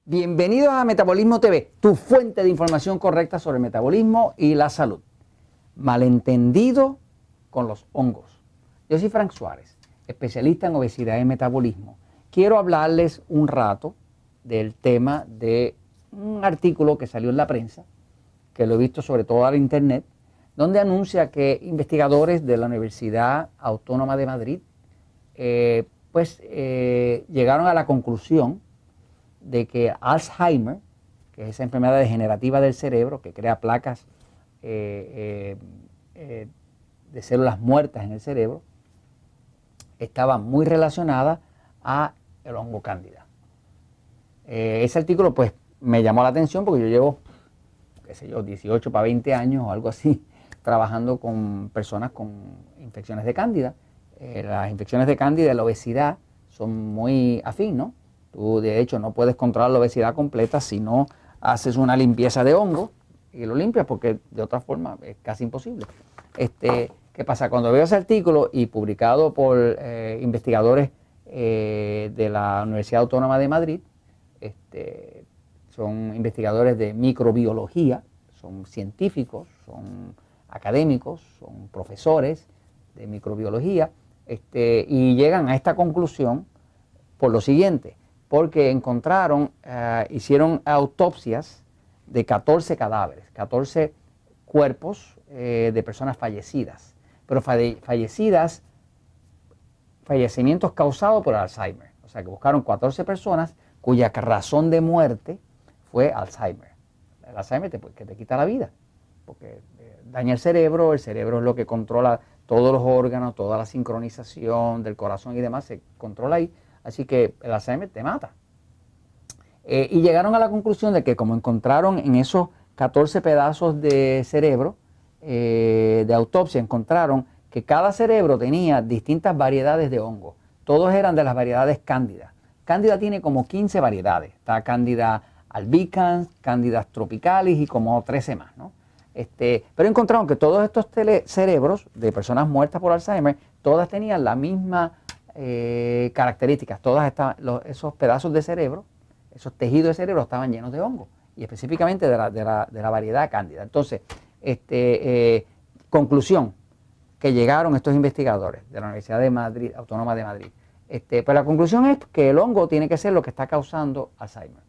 Bienvenidos a Metabolismo TV, tu fuente de información correcta sobre el metabolismo y la salud. Malentendido con los hongos. Yo soy Frank Suárez, especialista en obesidad y metabolismo. Quiero hablarles un rato del tema de un artículo que salió en la prensa, que lo he visto sobre todo en internet, donde anuncia que investigadores de la Universidad Autónoma de Madrid llegaron a la conclusión de que Alzheimer, que es esa enfermedad degenerativa del cerebro que crea placas de células muertas en el cerebro, estaba muy relacionada a el hongo cándida. Ese artículo pues me llamó la atención porque yo llevo, 18 para 20 años o algo así, trabajando con personas con infecciones de cándida. Las infecciones de cándida y la obesidad son muy afín, ¿no? Tú, de hecho, no puedes controlar la obesidad completa si no haces una limpieza de hongo y lo limpias, porque de otra forma es casi imposible. ¿Qué pasa? Cuando veo ese artículo y publicado por investigadores de la Universidad Autónoma de Madrid, son investigadores de microbiología, son científicos, son académicos, son profesores de microbiología, y llegan a esta conclusión por lo siguiente. Porque encontraron, hicieron autopsias de 14 cadáveres, 14 cuerpos de personas fallecidas, pero fallecimientos causados por Alzheimer. O sea que buscaron 14 personas cuya razón de muerte fue Alzheimer. El Alzheimer que te quita la vida, porque daña el cerebro es lo que controla todos los órganos, toda la sincronización del corazón y demás, se controla ahí. Así que el Alzheimer te mata. Y llegaron a la conclusión de que como encontraron en esos 14 pedazos de cerebro de autopsia, encontraron que cada cerebro tenía distintas variedades de hongo. Todos eran de las variedades cándida. Cándida tiene como 15 variedades. Está Cándida albicans, Cándida tropicalis y como 13 más, ¿no? Pero encontraron que todos estos cerebros de personas muertas por Alzheimer, todas tenían la misma características. Esos pedazos de cerebro, esos tejidos de cerebro estaban llenos de hongo, y específicamente de la variedad cándida. Entonces, conclusión que llegaron estos investigadores de la Universidad de Madrid, Autónoma de Madrid. Pues la conclusión es que el hongo tiene que ser lo que está causando Alzheimer.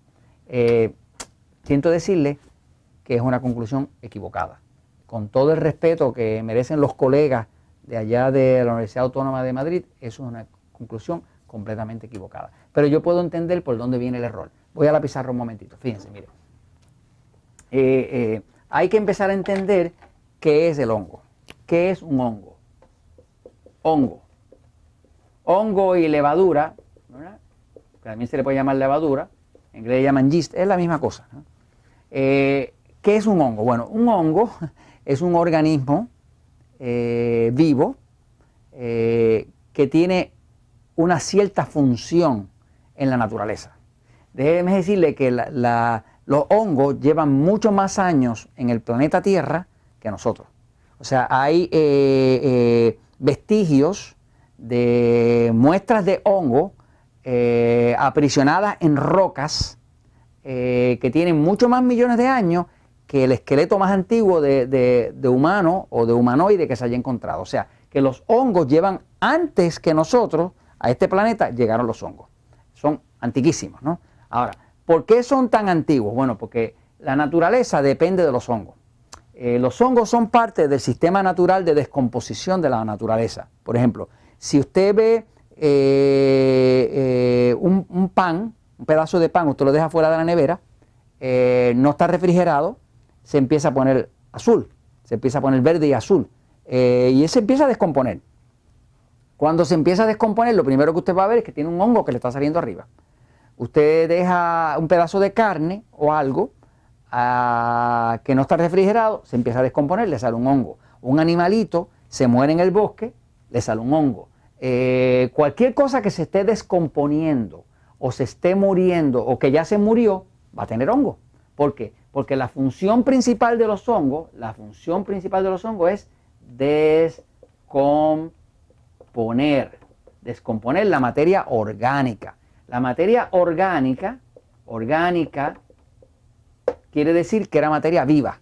Siento decirle que es una conclusión equivocada. Con todo el respeto que merecen los colegas de allá de la Universidad Autónoma de Madrid, eso es una conclusión completamente equivocada. Pero yo puedo entender por dónde viene el error. Voy a la pizarra un momentito, fíjense, miren. Hay que empezar a entender qué es el hongo. ¿Qué es un hongo? Hongo y levadura, ¿verdad? Que también se le puede llamar levadura, en inglés le llaman yeast, es la misma cosa, ¿no? ¿Qué es un hongo? Bueno, un hongo es un organismo vivo que tiene una cierta función en la naturaleza. Déjeme decirle que los hongos llevan mucho más años en el planeta Tierra que nosotros. O sea, hay vestigios de muestras de hongo aprisionadas en rocas que tienen mucho más millones de años que el esqueleto más antiguo de humano o de humanoide que se haya encontrado. O sea, que los hongos llevan antes que nosotros a este planeta, llegaron los hongos. Son antiquísimos, ¿no? Ahora, ¿por qué son tan antiguos? Bueno, porque la naturaleza depende de los hongos. Los hongos son parte del sistema natural de descomposición de la naturaleza. Por ejemplo, si usted ve un pan, un pedazo de pan, usted lo deja fuera de la nevera, no está refrigerado, se empieza a poner azul, se empieza a poner verde y azul, y se empieza a descomponer. Cuando se empieza a descomponer, lo primero que usted va a ver es que tiene un hongo que le está saliendo arriba. Usted deja un pedazo de carne o algo que no está refrigerado, se empieza a descomponer, le sale un hongo. Un animalito se muere en el bosque, le sale un hongo. Cualquier cosa que se esté descomponiendo o se esté muriendo o que ya se murió, va a tener hongo. ¿Por qué? Porque la función principal de los hongos, es descomponer la materia orgánica. La materia orgánica orgánica quiere decir que era materia viva.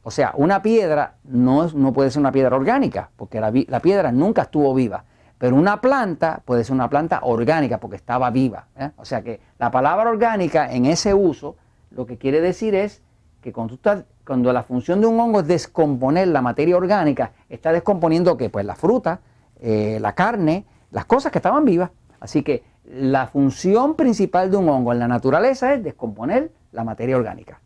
O sea, una piedra no puede ser una piedra orgánica, porque la piedra nunca estuvo viva. Pero una planta puede ser una planta orgánica, porque estaba viva. O sea que la palabra orgánica en ese uso, lo que quiere decir es que cuando la función de un hongo es descomponer la materia orgánica, está descomponiendo ¿qué? Pues la fruta, la carne, las cosas que estaban vivas. Así que la función principal de un hongo en la naturaleza es descomponer la materia orgánica.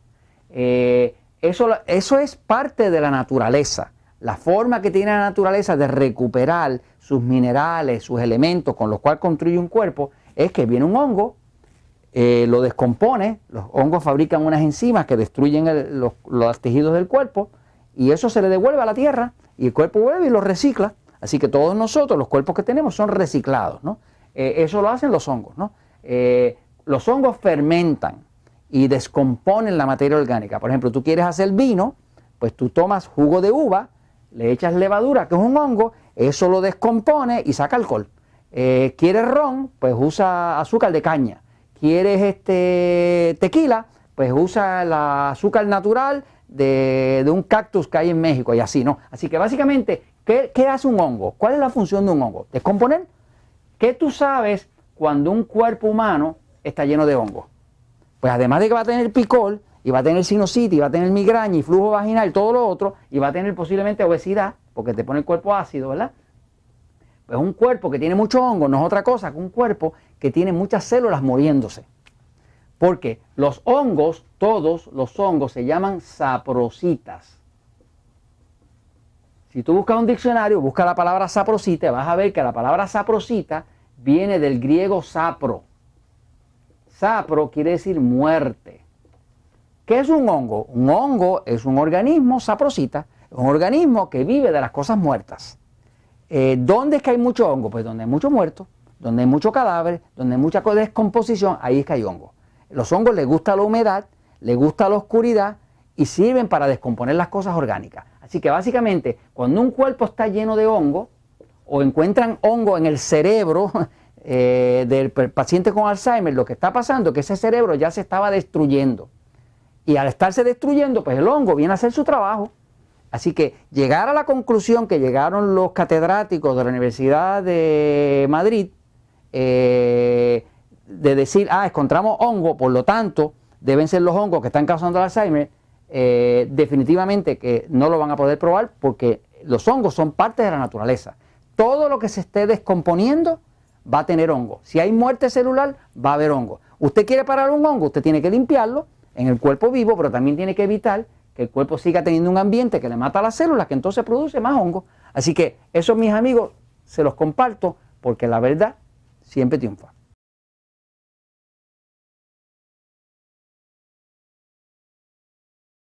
Eso es parte de la naturaleza. La forma que tiene la naturaleza de recuperar sus minerales, sus elementos con los cuales construye un cuerpo, es que viene un hongo, lo descompone, los hongos fabrican unas enzimas que destruyen los tejidos del cuerpo, y eso se le devuelve a la tierra, y el cuerpo vuelve y lo recicla. Así que todos nosotros, los cuerpos que tenemos son reciclados, ¿no? Eso lo hacen los hongos, ¿no? Los hongos fermentan y descomponen la materia orgánica. Por ejemplo, tú quieres hacer vino, pues tú tomas jugo de uva, le echas levadura, que es un hongo, eso lo descompone y saca alcohol. ¿Quieres ron? Pues usa azúcar de caña. ¿Quieres tequila? Pues usa el azúcar natural de un cactus que hay en México y así, ¿no? Así que básicamente, ¿qué hace un hongo? ¿Cuál es la función de un hongo? Descomponer. ¿Qué tú sabes cuando un cuerpo humano está lleno de hongos? Pues además de que va a tener picor, y va a tener sinusitis, y va a tener migraña, y flujo vaginal, y todo lo otro, y va a tener posiblemente obesidad, porque te pone el cuerpo ácido, ¿verdad? Pues un cuerpo que tiene mucho hongo no es otra cosa que un cuerpo que tiene muchas células muriéndose. Porque los hongos, todos los hongos se llaman saprocitas. Si tú buscas un diccionario, busca la palabra saprocita, vas a ver que la palabra saprocita viene del griego sapro. Sapro quiere decir muerte. ¿Qué es un hongo? Un hongo es un organismo saprocita, un organismo que vive de las cosas muertas. ¿Dónde es que hay mucho hongo? Pues donde hay mucho muerto, donde hay mucho cadáver, donde hay mucha descomposición, ahí es que hay hongo. Los hongos les gusta la humedad, les gusta la oscuridad y sirven para descomponer las cosas orgánicas. Así que básicamente, cuando un cuerpo está lleno de hongo, o encuentran hongo en el cerebro del paciente con Alzheimer, lo que está pasando es que ese cerebro ya se estaba destruyendo. Y al estarse destruyendo, pues el hongo viene a hacer su trabajo. Así que llegar a la conclusión que llegaron los catedráticos de la Universidad de Madrid, de decir, encontramos hongo, por lo tanto, deben ser los hongos que están causando el Alzheimer, definitivamente que no lo van a poder probar porque los hongos son parte de la naturaleza. Todo lo que se esté descomponiendo va a tener hongo. Si hay muerte celular, va a haber hongo. Usted quiere parar un hongo, usted tiene que limpiarlo en el cuerpo vivo, pero también tiene que evitar que el cuerpo siga teniendo un ambiente que le mata a las células, que entonces produce más hongo. Así que eso, mis amigos, se los comparto porque la verdad siempre triunfa.